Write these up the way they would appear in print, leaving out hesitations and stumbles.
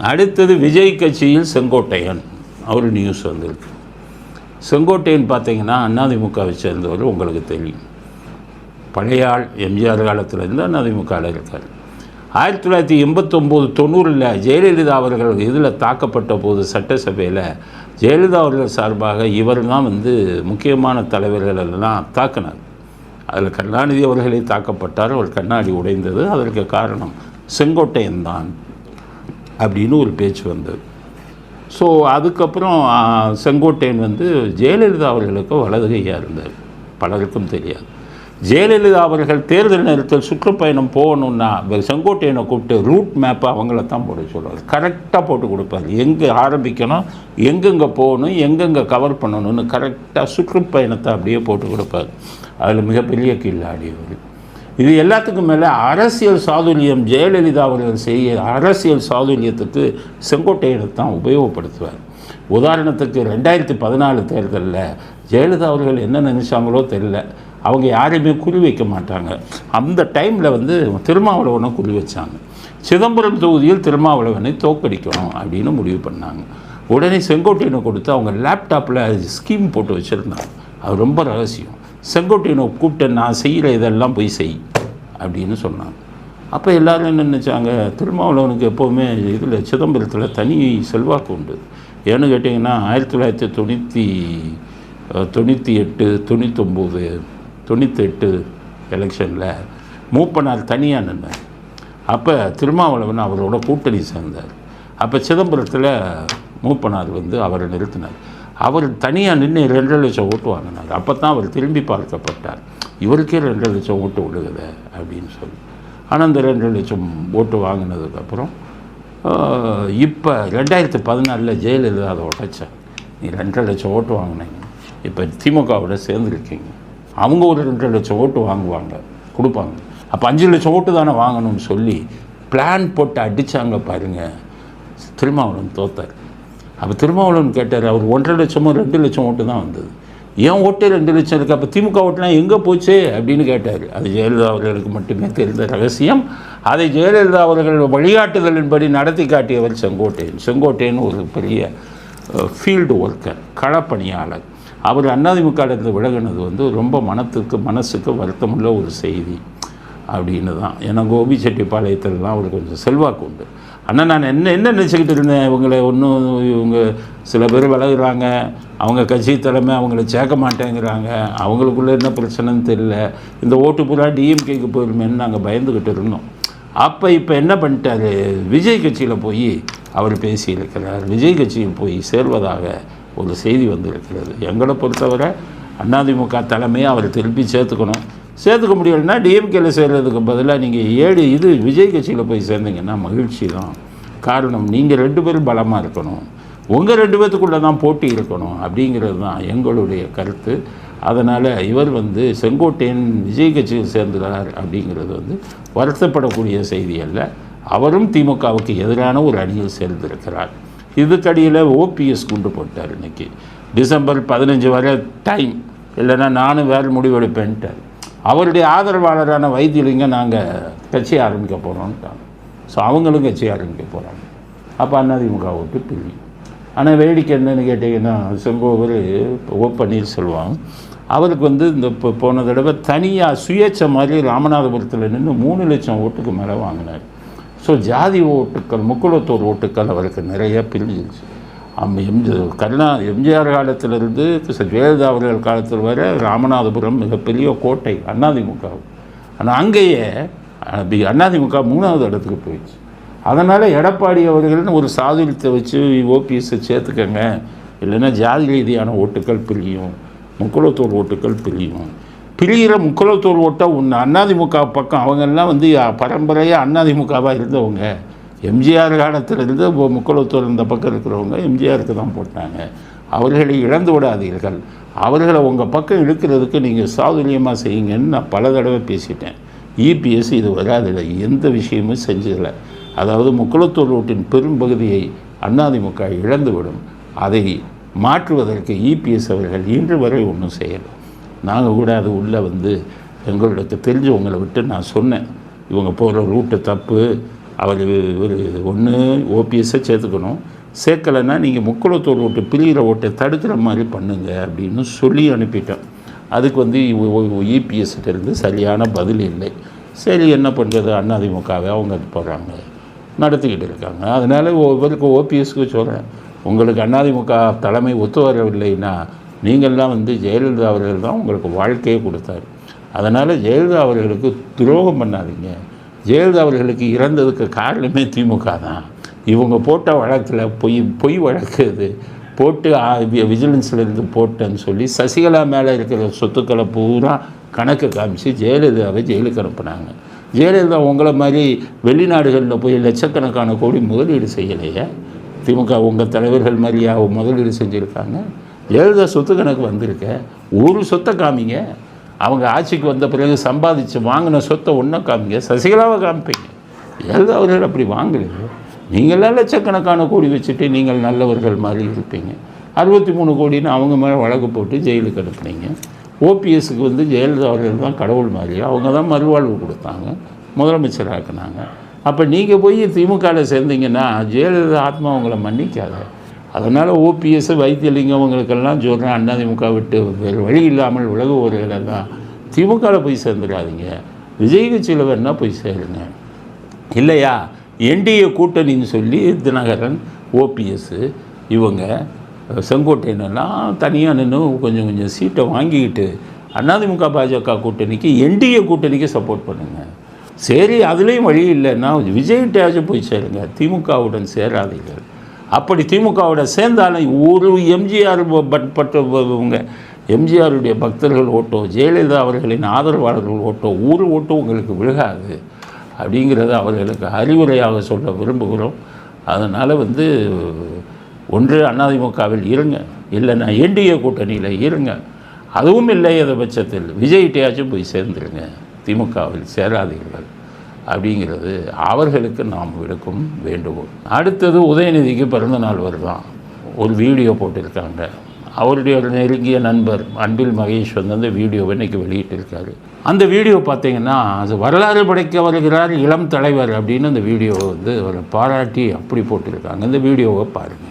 அடுத்தது விஜய் கட்சியில் செங்கோட்டையன் அவர் நியூஸ் வந்திருக்கு. செங்கோட்டையன் பார்த்தீங்கன்னா அதிமுகவை சேர்ந்தவர், உங்களுக்கு தெரியும். பழைய ஆள், எம்ஜிஆர் காலத்திலேருந்து அதிமுகவில் இருக்கார். 1989-90 ஜெயலலிதா அவர்கள் இதில் தாக்கப்பட்ட போது சட்டசபையில் ஜெயலலிதா அவர்கள் சார்பாக இவர் தான் முக்கியமான தலைவர்கள் எல்லாம் தாக்கினார். அதில் கருணாநிதி அவர்களே தாக்கப்பட்டார். அவர் கண்ணாடி உடைந்தது. அதற்கு காரணம் செங்கோட்டையன் தான் அப்படின்னு ஒரு பேச்சு வந்தது. ஸோ அதுக்கப்புறம் செங்கோட்டையன் ஜெயலலிதா அவர்களுக்கு வலது கையாக இருந்தார். பலருக்கும் தெரியாது. ஜெயலலிதா அவர்கள் தேர்தல் நேரத்தில் சுற்றுப்பயணம் போகணுன்னா செங்கோட்டையனை கூப்பிட்டு ரூட் மேப்பை அவங்கள தான் போட சொல்லுவார். கரெக்டாக போட்டு கொடுப்பார். எங்கே ஆரம்பிக்கணும், எங்கெங்கே போகணும், எங்கெங்கே கவர் பண்ணணும்னு கரெக்டாக சுற்றுப்பயணத்தை அப்படியே போட்டு கொடுப்பார். அதில் மிகப்பெரிய கில்லாடி அவர். இது எல்லாத்துக்கும் மேலே அரசியல் சாதுரியம், ஜெயலலிதா அவர்கள் செய்ய அரசியல் சாதுரியத்துக்கு செங்கோட்டையனை தான் உபயோகப்படுத்துவார். உதாரணத்துக்கு 2014 தேர்தலில் ஜெயலலிதா அவர்கள் என்ன நினச்சாங்களோ தெரியல, அவங்க யாரையுமே குறி வைக்க மாட்டாங்க. அந்த டைமில் திருமாவளவனை குறி வச்சாங்க. சிதம்பரம் தொகுதியில் திருமாவளவனை தோக்கடிக்கணும் அப்படின்னு முடிவு பண்ணாங்க. உடனே செங்கோட்டையனை கொடுத்து அவங்க லேப்டாப்பில் ஸ்கீம் போட்டு வச்சுருந்தாங்க. அது ரொம்ப ரகசியம். செங்கோட்டையனை கூப்பிட்டு நான் செய்கிற இதெல்லாம் போய் செய் அப்படின்னு சொன்னாங்க. அப்போ எல்லோரும் என்ன நினச்சாங்க, திருமாவளவனுக்கு எப்போவுமே இதில் சிதம்பரத்தில் தனி செல்வாக்கு உண்டு. ஏன்னு கேட்டிங்கன்னா 1998 எலெக்ஷனில் மூப்பனார் தனியாக நின்றார். அப்போ திருமாவளவன் அவரோட கூட்டணி சேர்ந்தார். அப்போ சிதம்பரத்தில் மூப்பனார் அவரை நிறுத்தினார். அவர் தனியாக நின்று 2 லட்சம் ஓட்டு வாங்கினார். அப்போ தான் அவர் திரும்பி பார்க்கப்பட்டார். இவருக்கே 2 லட்சம் ஓட்டு விழுகுது அப்படின்னு சொல்லி. ஆனால் அந்த 2 லட்சம் ஓட்டு வாங்கினதுக்கப்புறம் இப்போ 2014 ஜெயலலிதா அதை உடைச்சார். நீ 2 லட்சம் ஓட்டு வாங்கினீங்க, இப்போ திமுகவோட சேர்ந்துருக்கீங்க, அவங்க ஒரு 2 லட்சம் ஓட்டு வாங்குவாங்க, கொடுப்பாங்க. அப்போ 5 லட்சம் ஓட்டு தானே வாங்கணும்னு சொல்லி பிளான் போட்டு அடித்தாங்க பாருங்கள். திருமாவளவன் தோத்தார். அப்போ திருமாவளவன் கேட்டார், அவர் 1.5 லட்சமோ 2 லட்சம் ஓட்டு தான் வந்தது, ஏன் ஓட்டே 2 லட்சம் இருக்குது, அப்போ திமுக ஓட்டுலாம் எங்கே போச்சு அப்படின்னு கேட்டார். அது ஜெயலலிதா அவர்களுக்கு மட்டுமே தெரிந்த ரகசியம். அதை ஜெயலலிதா அவர்கள் வழிகாட்டுதலின்படி நடத்தி காட்டியவர் செங்கோட்டையன் ஒரு பெரிய ஃபீல்டு ஒர்க்கர், களப்பணியாளர். அவர் அதிமுகவிலிருந்து விலகினது ரொம்ப மனசுக்கு வருத்தமுள்ள ஒரு செய்தி அப்படின்னு தான். ஏன்னா கோபிச்செட்டிப்பாளையத்தில் தான் அவருக்கு கொஞ்சம் செல்வாக்கு உண்டு. ஆனால் நான் என்ன நினச்சிக்கிட்டு இருந்தேன், இவங்க சில பேர் விலகுறாங்க, அவங்க கட்சி தலைமை அவங்கள சேர்க்க மாட்டேங்கிறாங்க, அவங்களுக்குள்ளே என்ன பிரச்சனைன்னு தெரியல, இந்த ஓட்டு பூரா டிஎம்கேக்கு போயிருமேன்னு நாங்கள் பயந்துக்கிட்டு இருந்தோம். அப்போ இப்போ என்ன பண்ணிட்டார், விஜய் கட்சியில் போய் அவர் பேசியிருக்கிறார். விஜய் கட்சியில் போய் சேர்வதாக ஒரு செய்தி வந்திருக்கிறது. எங்களை பொறுத்தவரை அதிமுக தலைமையை அவர் திருப்பி சேர்த்துக்க முடியலைன்னா டிஎம்கேல சேர்றதுக்கு பதிலாக நீங்கள் விஜய் கட்சியில் போய் சேர்ந்தீங்கன்னா மகிழ்ச்சி தான். காரணம், நீங்கள் 2 பேரும் பலமாக இருக்கணும், உங்கள் 2 பேர்த்துக்குள்ளே தான் போட்டி இருக்கணும் அப்படிங்கிறது தான் எங்களுடைய கருத்து. அதனால் இவர் செங்கோட்டையன் விஜய் கட்சியில் சேர்ந்துறார் அப்படிங்கிறது வருத்தப்படக்கூடிய செய்தி அல்ல. அவரும் திமுகவுக்கு எதிரான ஒரு அணியில் சேர்ந்திருக்கிறார். இதுக்கடியில் ஓபிஎஸ் குண்டு போட்டார். இன்றைக்கி டிசம்பர் 15 வரை டைம், இல்லைன்னா நானும் வேறு முடிவெடுப்பேன்ட்டார். அவருடைய ஆதரவாளரான வைத்தியலிங்கம் நாங்கள் கட்சி ஆரம்பிக்க போகிறோன்ட்டாங்க. ஸோ அவங்களும் கட்சி ஆரம்பிக்க போகிறாங்க. அப்போ அதிமுக ஓட்டு பிரியும். ஆனால் வேடிக்கை என்னன்னு கேட்டிங்கன்னா, செங்கோவர் ஓ பன்னீர்செல்வம் அவருக்கு இந்த போன தடவை தனியாக சுயேட்சை மாதிரி ராமநாதபுரத்தில் நின்று 3 லட்சம் ஓட்டுக்கு மேலே வாங்கினார். ஸோ ஜாதி ஓட்டுக்கள், முக்குளத்தோர் ஓட்டுக்கள் அவருக்கு நிறைய பிரிஞ்சிருச்சு. எம்ஜிஆர் காலத்திலிருந்து ஜெயலலிதா அவர்கள் காலத்தில் வரை ராமநாதபுரம் மிகப்பெரிய கோட்டை அதிமுக. ஆனால் அங்கேயே அதிமுக 3வது இடத்துக்கு போயிடுச்சு. அதனால் எடப்பாடி அவர்கள்னு ஒரு சாதுரியத்தை வச்சு ஓபிஎஸ்ஸை சேர்த்துக்கங்க, இல்லைன்னா ஜாதி ரீதியான ஓட்டுக்கள் பிரியும், முக்குளத்தோர் ஓட்டுக்கள் பிரிகிற முக்குளத்தோர் ஓட்டை அதிமுக பக்கம் அவங்கெல்லாம் பரம்பரையாக அதிமுகவாக இருந்தவங்க. எம்ஜிஆர் காலத்திலிருந்து முக்குளத்தோர் இந்த பக்கம் இருக்கிறவங்க எம்ஜிஆருக்கு தான் போட்டாங்க. அவர்களை இழந்து விடாதீர்கள், அவர்களை உங்கள் பக்கம் இழுக்கிறதுக்கு நீங்கள் சாதுரியமாக செய்யுங்கன்னு நான் பல தடவை பேசிட்டேன். இபிஎஸ் இது வராதில் எந்த விஷயமும் செஞ்சதில்லை. அதாவது முக்குளத்தோர் ஓட்டின் பெரும்பகுதியை அதிமுக இழந்துவிடும். அதை மாற்றுவதற்கு இபிஎஸ் அவர்கள் இன்று வரை ஒன்றும் செய்யலை. நாங்கள் கூட அது உள்ளே எங்களுக்கு தெரிஞ்சவங்களை விட்டு நான் சொன்னேன், இவங்க போகிற ரூட்டு தப்பு, அவர் ஒரு ஒன்று ஓபிஎஸ்ஸை சேர்த்துக்கணும், சேர்க்கலைன்னா நீங்கள் முக்குளத்தோர் ஓட்டு பிரிகிற ஓட்டை தடுக்கிற மாதிரி பண்ணுங்க அப்படின்னு சொல்லி அனுப்பிட்டேன். அதுக்கு வந்து இபிஎஸ்கிட்டேருந்து சரியான பதில் இல்லை. சரி என்ன பண்ணுறது, அதிமுகவை அவங்க போகிறாங்க நடத்திக்கிட்டு இருக்காங்க. அதனால் இவருக்கு ஓபிஎஸ்க்கு சொல்கிறேன், உங்களுக்கு அதிமுக தலைமை ஒத்து வரவில்லைன்னா நீங்கள்லாம் வந்து ஜெயலலிதா அவர்கள் தான் உங்களுக்கு வாழ்க்கையே கொடுத்தாரு. அதனால் ஜெயலலிதா அவர்களுக்கு துரோகம் பண்ணாதீங்க. ஜெயலலிதா அவர்களுக்கு இறந்ததுக்கு காரணமே திமுக தான். இவங்க போட்ட வழக்கில் பொய் வழக்கு இது போட்டு விஜிலன்ஸ்லேருந்து போட்டேன்னு சொல்லி சசிகலா மேலே இருக்கிற சொத்துக்களை பூரா கணக்கு காமிச்சு ஜெயலலிதாவை ஜெயிலுக்கு அனுப்புனாங்க. ஜெயலலிதா உங்களை மாதிரி வெளிநாடுகளில் போய் லட்சக்கணக்கான கோடி முதலீடு செய்யலையே. திமுக உங்கள் தலைவர்கள் மாதிரியா முதலீடு செஞ்சுருக்காங்க. ஜெயலலிதா சொத்து கணக்கு வந்திருக்க, ஒரு சொத்தை காமிங்க. அவங்க ஆட்சிக்கு வந்த பிறகு சம்பாதிச்சு வாங்கின சொத்தை ஒன்றை காமிங்க, சசிகலாவை காமிப்பீங்க. ஜெயலலிதா அவர்கள் அப்படி வாங்கலையே. நீங்களாம் லட்சக்கணக்கான கோடி வச்சுட்டு நீங்கள் நல்லவர்கள் மாதிரி இருப்பீங்க. 63 கோடின்னு அவங்க மேலே வழக்கு போட்டு ஜெயிலுக்கு அனுப்புனீங்க. ஓபிஎஸ்க்கு வந்து ஜெயலலிதா அவர்கள் தான் கடவுள் மாதிரி, அவங்க தான் மறுவாழ்வு கொடுத்தாங்க, முதலமைச்சராக்குனாங்க. அப்போ நீங்கள் போய் திமுகவில் சேர்ந்தீங்கன்னா ஜெயலலிதா ஆத்மா அவங்கள மன்னிக்காத. அதனால் ஓபிஎஸ் வைத்தியலிங்கம் அவங்களுக்கெல்லாம் சொல்கிறேன், அதிமுக விட்டு வேறு வழி இல்லாமல் உலகுவோர்களெல்லாம் திமுகவில் போய் சேர்ந்துடாதீங்க. விஜய் கட்சியில் வேணால் போய் சேருங்க. இல்லையா என்டிஏ கூட்டணின்னு சொல்லி தினகரன், ஓபிஎஸ், இவங்க செங்கோட்டையனெல்லாம் தனியாக நின்று கொஞ்சம் சீட்டை வாங்கிக்கிட்டு அதிமுக பாஜக கூட்டணிக்கு என்டிஏ கூட்டணிக்கு சப்போர்ட் பண்ணுங்கள். சரி அதுலேயும் வழி இல்லைன்னா விஜய்கிட்டையாச்சும் போய் சேருங்க, திமுகவுடன் சேராதீர்கள். அப்படி திமுகவோட சேர்ந்தாலும் ஒரு எம்ஜிஆர் பட்டவங்க, எம்ஜிஆருடைய பக்தர்கள் ஓட்டோ, ஜெயலலிதா அவர்களின் ஆதரவாளர்கள் ஓட்டோ, ஒரு ஓட்டோ உங்களுக்கு விழுகாது அப்படிங்கிறத அவர்களுக்கு அறிவுரையாக சொல்ல விரும்புகிறோம். அதனால் வந்து ஒன்று அதிமுகவில் இருங்க, இல்லைன்னா என்டிஏ கூட்டணியில் இருங்க. அதுவும் இல்லை என்ற பட்சத்தில் விஜய்கிட்டையாச்சும் போய் சேர்ந்துருங்க, திமுகவில் சேராதீர்கள் அப்படிங்கிறது அவர்களுக்கு நாம் விடுக்கும் வேண்டுகோள். அடுத்தது உதயநிதிக்கு பிறந்தநாள் வருதான். ஒரு வீடியோ போட்டிருக்காங்க. அவருடைய ஒரு நெருங்கிய நண்பர் அன்பில் மகேஷ் வந்து அந்த வீடியோவை இன்றைக்கி வெளியிட்டிருக்காரு. அந்த வீடியோ பார்த்திங்கன்னா அது வரலாறு படைக்க வருகிறார் இளம் தலைவர் அப்படின்னு அந்த வீடியோவை வந்து அவரை பாராட்டி அப்படி போட்டிருக்காங்க. அந்த வீடியோவை பாருங்கள்.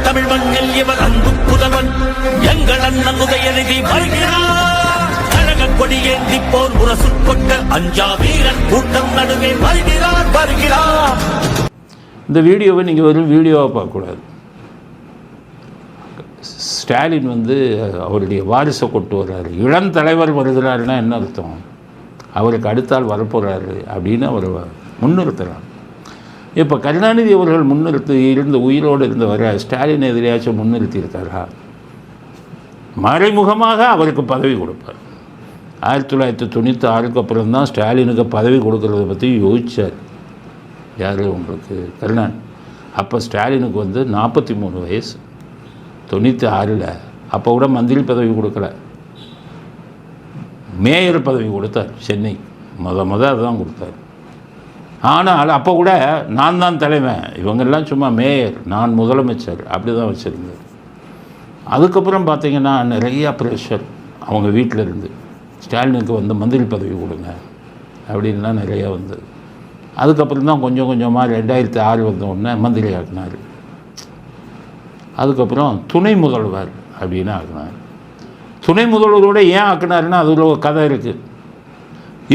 தமிழ் மண்ணில் இவர் அன்பு புதவன் எங்கள் அண்ணன் உதயநிதி வருகிறார். கழக கொடியேந்தி போர் முரசு கொண்ட அஞ்சா வீரன் கூட்டம் நடுவே வருகிறார். இந்த வீடியோவை நீங்கள் ஒரு வீடியோவை பார்க்கக்கூடாது. ஸ்டாலின் வந்து அவருடைய வாரிசை கொண்டு வர்றாரு. இளம் தலைவர் வருகிறாருன்னா என்ன அர்த்தம்? அவருக்கு அடுத்தால் வரப்போகிறாரு அப்படின்னு அவர் முன்னிறுத்துகிறார். இப்போ கருணாநிதி அவர்கள் இருந்த உயிரோடு இருந்தவரை ஸ்டாலின் எதிரையாச்சும் முன்னிறுத்தியிருக்காரா? மறைமுகமாக அவருக்கு பதவி கொடுப்பார். 1996 அப்புறம் தான் ஸ்டாலினுக்கு பதவி கொடுக்கறத பற்றி யோசித்தார். யார் உங்களுக்கு? கருணாநிதி. அப்போ ஸ்டாலினுக்கு வந்து 43 வயசு. 96 அப்போ கூட மந்திரி பதவி கொடுக்கல, மேயர் பதவி கொடுத்தார். சென்னை அதுதான் கொடுத்தார். ஆனால் அப்போ கூட நான் தான் தலைவன், இவங்கெல்லாம் சும்மா மேயர், நான் முதலமைச்சர் அப்படி தான் வச்சுருந்தார். அதுக்கப்புறம் பார்த்திங்கன்னா நிறையா ப்ரெஷர் அவங்க வீட்டில் இருந்து, ஸ்டாலினுக்கு வந்து மந்திரி பதவி கொடுங்க அப்படின்லாம் நிறையா வந்தது. அதுக்கப்புறம் தான் கொஞ்சம் கொஞ்சமாக 2006 வந்த உடனே மந்திரி ஆக்கினார். அதுக்கப்புறம் துணை முதல்வர் அப்படின்னு ஆக்கினார். துணை முதல்வரோட ஏன் ஆக்கினாருன்னா அதில் ஒரு கதை இருக்குது.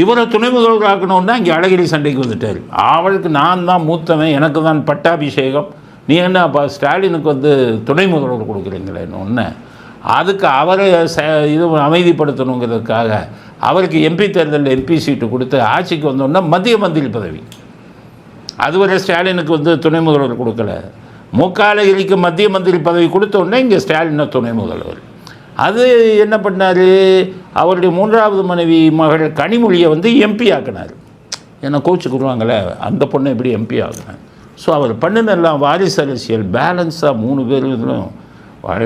இவரை துணை முதல்வர் ஆக்கணுன்னா இங்கே அழகிரி சண்டைக்கு வந்துட்டார். அவளுக்கு நான் தான் மூத்தவன், எனக்கு தான் பட்டாபிஷேகம், நீ என்ன அப்போ ஸ்டாலினுக்கு வந்து துணை முதல்வர் கொடுக்குறீங்களேன்னு ஒன்று. அதுக்கு அவரை இது அமைதிப்படுத்தணுங்கிறதுக்காக அவருக்கு எம்பி தேர்தலில் எம்பி சீட்டு கொடுத்து ஆட்சிக்கு வந்தோன்னா மத்திய மந்திரி பதவி. அதுவரை ஸ்டாலினுக்கு வந்து துணை முதல்வர் கொடுக்கல. அழகிரிக்கு மத்திய மந்திரி பதவி கொடுத்தோடனே இங்கே ஸ்டாலினை துணை முதல்வர். அது என்ன பண்ணார், அவருடைய 3வது மனைவி மகள் கனிமொழியை வந்து எம்பி ஆக்கினார். என்னை கோச்சுக்குருவாங்களே, அந்த பொண்ணை எப்படி எம்பி ஆகினார். ஸோ அவர் பண்ணினெல்லாம் வாரிசு அரசியல் பேலன்ஸாக 3 பேரும்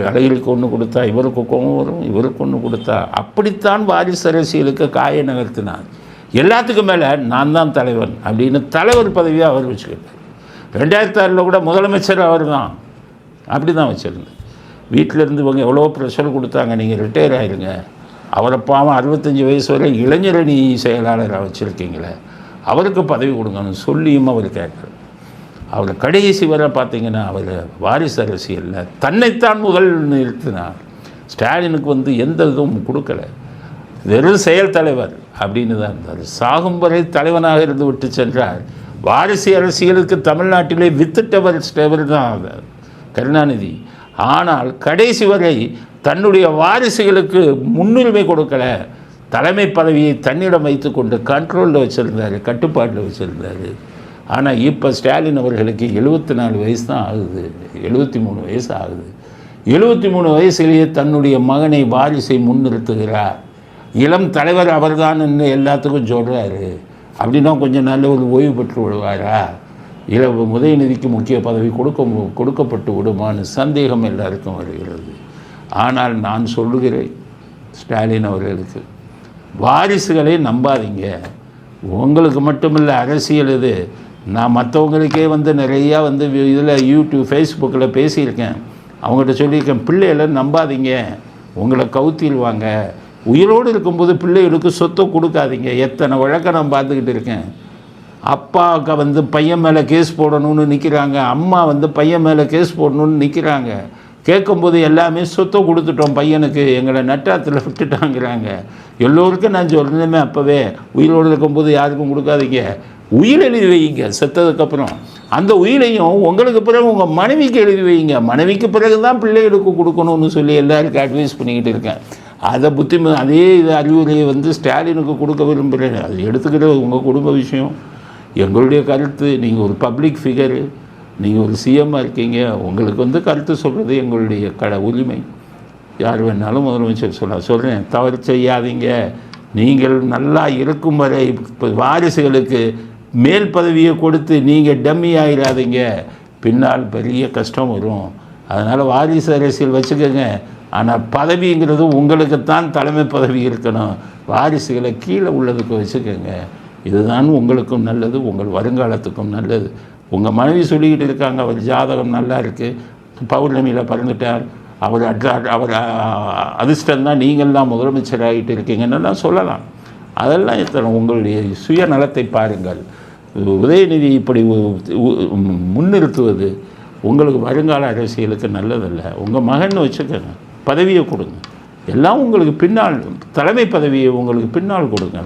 அழகிரிக்கு ஒன்று கொடுத்தா இவருக்கு கோவம் வரும், இவருக்கு ஒன்று கொடுத்தா அப்படித்தான் வாரிசு அரசியலுக்கு காய நகர்த்தினார். எல்லாத்துக்கும் மேலே நான் தான் தலைவன் அப்படின்னு தலைவர் பதவியாக அவர் வச்சுக்கிட்டார். 2006 கூட முதலமைச்சர் அவர் தான், அப்படி தான் வச்சுருந்தேன். வீட்டிலேருந்து இவங்க எவ்வளோ ப்ரெஷர் கொடுத்தாங்க, நீங்கள் ரிட்டையர் ஆகிடுங்க, அவரை பாவம் 65 வயசு வரை இளைஞரணி செயலாளராக வச்சுருக்கீங்களே, அவருக்கு பதவி கொடுங்கன்னு சொல்லியும் அவர் கேட்குறார். அவர் கடைசி வரை பார்த்தீங்கன்னா அவர் வாரிசு அரசியலில் தன்னைத்தான் முதல் நிறுத்தினார். ஸ்டாலினுக்கு வந்து எந்த இதுவும் கொடுக்கல, வெறும் செயல் தலைவர் அப்படின்னு தான் இருந்தார். சாகும் வரை தலைவனாக இருந்து விட்டு சென்றார். வாரிசு அரசியலுக்கு தமிழ்நாட்டிலே வித்துட்டவர் தான் கருணாநிதி. ஆனால் கடைசி வரை தன்னுடைய வாரிசுகளுக்கு முன்னுரிமை கொடுக்கல. தலைமை பதவியை தன்னிடம் வைத்து கொண்டு கண்ட்ரோலில் வச்சுருந்தார், கட்டுப்பாட்டில் வச்சுருந்தார். ஆனால் இப்போ ஸ்டாலின் அவர்களுக்கு 74 வயசு தான் ஆகுது, 73 வயசு ஆகுது. 73 வயசுலேயே தன்னுடைய மகனை வாரிசை முன்னிறுத்துகிறார். இளம் தலைவர் அவர்தான் என்று எல்லாத்துக்கும் சொல்கிறாரு. அப்படின்னா கொஞ்சம் நல்ல ஒரு ஓய்வு பெற்று விடுவாரா? உதயநிதிக்கு முக்கிய பதவி கொடுக்கப்பட்டு விடுமான்னு சந்தேகம் எல்லாருக்கும் வருகிறது. ஆனால் நான் சொல்லுகிறேன் ஸ்டாலின் அவர்களுக்கு, வாரிசுகளை நம்பாதீங்க. உங்களுக்கு மட்டுமில்லை, அரசியல் இது. நான் மற்றவங்களுக்கே வந்து நிறையா வந்து இதில் யூடியூப் ஃபேஸ்புக்கில் பேசியிருக்கேன். அவங்ககிட்ட சொல்லியிருக்கேன், பிள்ளைகளை நம்பாதீங்க, உங்களை கவுத்திடுவாங்க. உயிரோடு இருக்கும்போது பிள்ளைகளுக்கு சொத்தை கொடுக்காதீங்க. எத்தனை வழக்கை நான் பார்த்துக்கிட்டு இருக்கேன். அப்பாவுக்கு வந்து பையன் மேலே கேஸ் போடணும்னு நிற்கிறாங்க, அம்மா வந்து பையன் மேலே கேஸ் போடணும்னு நிற்கிறாங்க. கேட்கும்போது எல்லாமே சொத்தை கொடுத்துட்டோம் பையனுக்கு, எங்களை நட்டாத்தில் விட்டுட்டாங்கிறாங்க. எல்லோருக்கும் நான் சொல்கிறேன், அப்போவே உயிரோடு இருக்கும்போது யாருக்கும் கொடுக்காதீங்க, உயிர் எழுதி வைங்க. செத்ததுக்கப்புறம் அந்த உயிரையும் உங்களுக்கு பிறகு உங்கள் மனைவிக்கு எழுதி வைங்க. மனைவிக்கு பிறகு தான் பிள்ளைகளுக்கு கொடுக்கணும்னு சொல்லி எல்லாருக்கும் அட்வைஸ் பண்ணிக்கிட்டு இருக்கேன். அதை அதே இது அறிவுரையை வந்து ஸ்டாலினுக்கு கொடுக்க விரும்புகிறேன். அது எடுத்துக்கிற உங்கள் குடும்ப விஷயம். எங்களுடைய கருத்து, நீங்கள் ஒரு பப்ளிக் ஃபிகரு, நீங்கள் ஒரு சிஎம்மாக இருக்கீங்க, உங்களுக்கு வந்து கருத்து சொல்கிறது எங்களுடைய உரிமை. யார் வேணாலும் முதலமைச்சர் சொல்கிறேன், தவறு செய்யாதீங்க. நீங்கள் நல்லா இருக்கும் வரை இப்போ வாரிசுகளுக்கு மேல் பதவியை கொடுத்து நீங்கள் டம்மி ஆகிடாதீங்க, பின்னால் பெரிய கஷ்டம் வரும். அதனால் வாரிசு அரசியல் வச்சுக்கோங்க. ஆனால் பதவிங்கிறது உங்களுக்குத்தான் தலைமை பதவி இருக்கணும். வாரிசுகளை கீழே உள்ளதுக்கு வச்சுக்கோங்க. இதுதான் உங்களுக்கும் நல்லது, உங்கள் வருங்காலத்துக்கும் நல்லது. உங்கள் மனைவி சொல்லிக்கிட்டு இருக்காங்க, அவர் ஜாதகம் நல்லா இருக்குது, பௌர்ணமியில் பிறந்துட்டார், அவர் அதிர்ஷ்டந்தான், நீங்கள்லாம் முதலமைச்சர் ஆகிட்டு இருக்கீங்கன்னெல்லாம் சொல்லலாம். அதெல்லாம் எத்தனை உங்களுடைய சுயநலத்தை பாருங்கள். உதயநிதி இப்படி முன்னிறுத்துவது உங்களுக்கு வருங்கால அரசியலுக்கு நல்லதல்ல. உங்கள் மகன் வச்சுக்கோங்க, பதவியை கொடுங்க. எல்லாம் உங்களுக்கு பின்னால், தலைமை பதவியை உங்களுக்கு பின்னால் கொடுங்க.